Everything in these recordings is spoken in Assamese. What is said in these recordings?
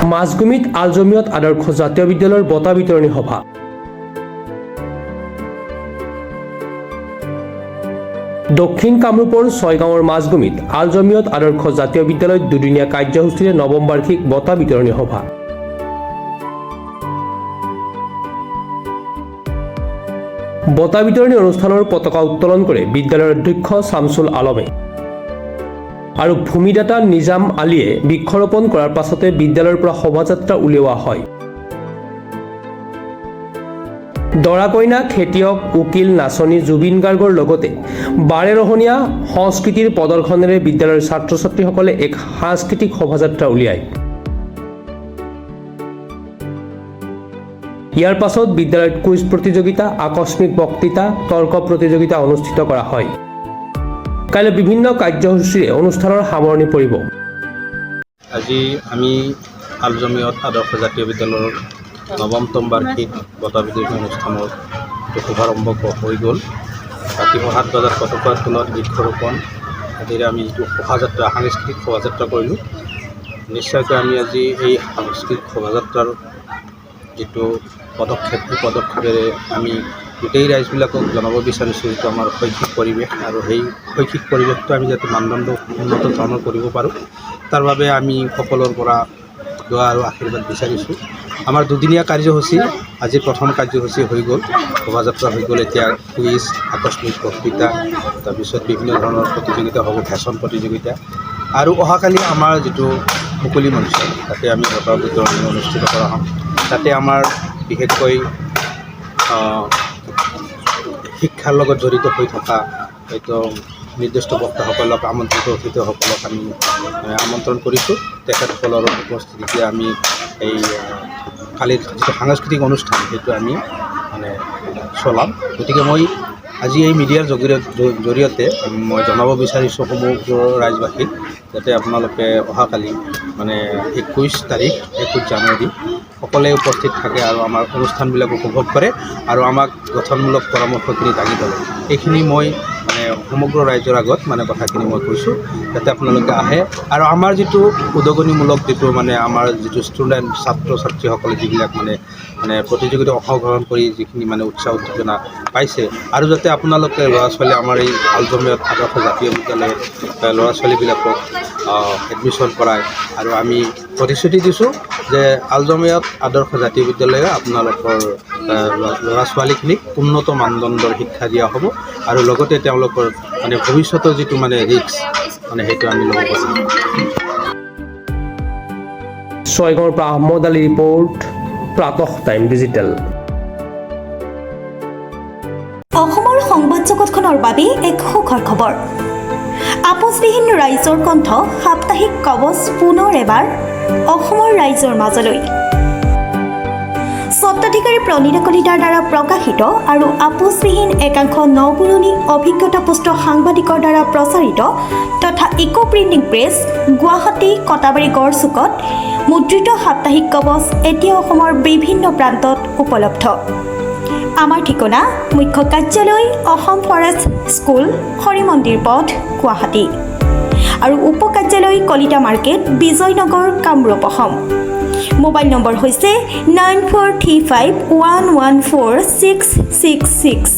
মাজগুমিত আল জমিয়ত আদৰ্শ জাতীয় বিদ্যালয়ৰ বঁটা বিতৰণী সভা। দক্ষিণ কামৰূপৰ ছয়গাঁৱৰ মাজগুমিত আল জমিয়ত আদৰ্শ জাতীয় বিদ্যালয়ত দুদিনীয়া কাৰ্যসূচীৰে নৱম বাৰ্ষিক বঁটা বিতৰণী সভা। বঁটা বিতৰণী অনুষ্ঠানৰ পতাকা উত্তোলন কৰে বিদ্যালয়ৰ অধ্যক্ষ শামছুল আলমে আৰু ভূমিদাতা নিজাম আলীয়ে বৃক্ষৰোপণ কৰাৰ পাছতে বিদ্যালয়ৰ পৰা শোভাযাত্ৰা উলিওৱা হয়। দৰা কইনা, খেতিয়ক, উকিল, নাচনী, জুবিন গাৰ্গৰ লগতে বাৰেৰহণীয়া সংস্কৃতিৰ প্ৰদৰ্শনেৰে বিদ্যালয়ৰ ছাত্ৰ ছাত্ৰীসকলে এক সাংস্কৃতিক শোভাযাত্ৰা উলিয়ায়। ইয়াৰ পাছত বিদ্যালয়ত কুইজ প্ৰতিযোগিতা, আকস্মিক বক্তৃতা, তৰ্ক প্ৰতিযোগিতা অনুষ্ঠিত কৰা হয়। কাইলৈ বিভিন্ন কাৰ্যসূচীৰে অনুষ্ঠানৰ সামৰণি পৰিব। আজি আমি আল জমিয়ত আদৰ্শ জাতীয় বিদ্যালয়ৰ নৱমতম বাৰ্ষিক বঁটা বিতৰণী অনুষ্ঠানৰ শুভাৰম্ভ হৈ গ'ল। ৰাতিপুৱা 7 বজাত পতাকাৰ তলত বৃক্ষৰোপণ আদিৰে আমি যিটো শোভাযাত্ৰা, সাংস্কৃতিক শোভাযাত্ৰা কৰিলোঁ। নিশ্চয়কৈ আমি আজি এই সাংস্কৃতিক শোভাযাত্ৰাৰ যিটো পদক্ষেপ, সেই পদক্ষেপেৰে আমি গোটেই ৰাইজবিলাকক জনাব বিচাৰিছোঁ যিটো আমাৰ শৈক্ষিক পৰিৱেশ, আৰু সেই শৈক্ষিক পৰিৱেশটো আমি যাতে মানদণ্ড উন্নত ধৰণৰ কৰিব পাৰোঁ, তাৰ বাবে আমি সকলোৰ পৰা দোৱা আৰু আশীৰ্বাদ বিচাৰিছোঁ। আমাৰ দুদিনীয়া কাৰ্যসূচী, আজি প্ৰথম কাৰ্যসূচী হৈ গ'ল, শোভাযাত্ৰা হৈ গ'ল। এতিয়া কুইজ, আকস্মিক বক্তৃতা, তাৰপিছত বিভিন্ন ধৰণৰ প্ৰতিযোগিতা হ'ব, ফেশ্বন প্ৰতিযোগিতা, আৰু অহাকালি আমাৰ যিটো মুকলি মঞ্চ, তাতে আমি বঁটা বিতৰণী অনুষ্ঠিত কৰা হ'ম। তাতে আমাৰ বিশেষকৈ শিক্ষাৰ লগত জড়িত হৈ থকা হয়তো নিৰ্দিষ্ট বক্তাসকলক, আমন্ত্ৰিত অতিথিসকলক আমি আমন্ত্ৰণ কৰিছোঁ। তেখেতসকলৰ উপস্থিতিতে আমি এই কালিৰ যিটো সাংস্কৃতিক অনুষ্ঠান, সেইটো আমি চলাম। গতিকে মই আজি এই মিডিয়াৰ জৰিয়তে মই জনাব বিচাৰিছোঁ সমগ্ৰ ৰাইজবাসীক, যাতে আপোনালোকে অহাকালি 21 তাৰিখ 21 জানুৱাৰী সকলোৱে উপস্থিত থাকে আৰু আমাৰ অনুষ্ঠানবিলাক উপভোগ কৰে আৰু আমাক গঠনমূলক পৰামৰ্শখিনি দাঙি ধৰে। এইখিনি মই সমগ্ৰ ৰাইজৰ আগত কথাখিনি মই কৈছোঁ, যাতে আপোনালোকে আহে আৰু আমাৰ যিটো উদগনিমূলক যিটো আমাৰ যিটো ষ্টুডেণ্ট, ছাত্ৰ ছাত্ৰীসকলে যিবিলাক প্ৰতিযোগিতাত অংশগ্ৰহণ কৰি যিখিনি উৎসাহ উদ্দীপনা পাইছে, আৰু যাতে আপোনালোকে ল'ৰা ছোৱালী, আমাৰ এই আল জমিয়ত আদৰ্শ জাতীয় বিদ্যালয়ৰ ল'ৰা ছোৱালীবিলাকক এডমিশ্যন কৰায়। আৰু আমি প্ৰতিশ্ৰুতি দিছোঁ যে আল জমিয়ত আদৰ্শ জাতীয় বিদ্যালয়ে আপোনালোকৰ ল'ৰা ছোৱালীখিনিক উন্নত মানদণ্ডৰ শিক্ষা দিয়া হ'ব, আৰু লগতে তেওঁলোকৰ ভৱিষ্যতৰ যিটো ৰিস্ক সেইটো আমি ল'ব পাৰিম। ছয়গাঁৱৰ পৰা Ahmad Ali report, Pratah time digital. অসমৰ সংবাদ জগতখনৰ বাবে এক সুখৰ খবৰ। আপোচবিহীন ৰাইজৰ কণ্ঠ সাপ্তাহিক কবচ পুনৰ এবাৰ অসমৰ ৰাইজৰ মাজলৈ। স্বত্বাধিকাৰী প্ৰণীতা কলিতাৰ দ্বাৰা প্ৰকাশিত আৰু আপোচবিহীন একাংশ নপুৰণি অভিজ্ঞতাপুষ্ট সাংবাদিকৰ দ্বাৰা প্ৰচাৰিত তথা eco printing press, Guwahati, Katabari, গড়চুকত মুদ্ৰিত সাপ্তাহিক কবচ এতিয়া অসমৰ বিভিন্ন প্ৰান্তত উপলব্ধ। আমাৰ ঠিকনা মুখ্য কাৰ্যালয়, অসম ফৰেষ্ট স্কুল, হৰি মন্দিৰ পথ, গুৱাহাটী, আৰু উপ কাৰ্যালয় Kalita market, Bijoynagar, Kamrup, Assam. Mobile number হৈছে 9435114666,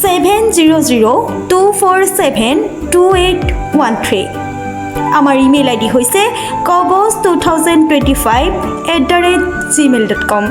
7002472813। আমাৰ ইমেইল আইডি হৈছে kobos2025@gmail.com।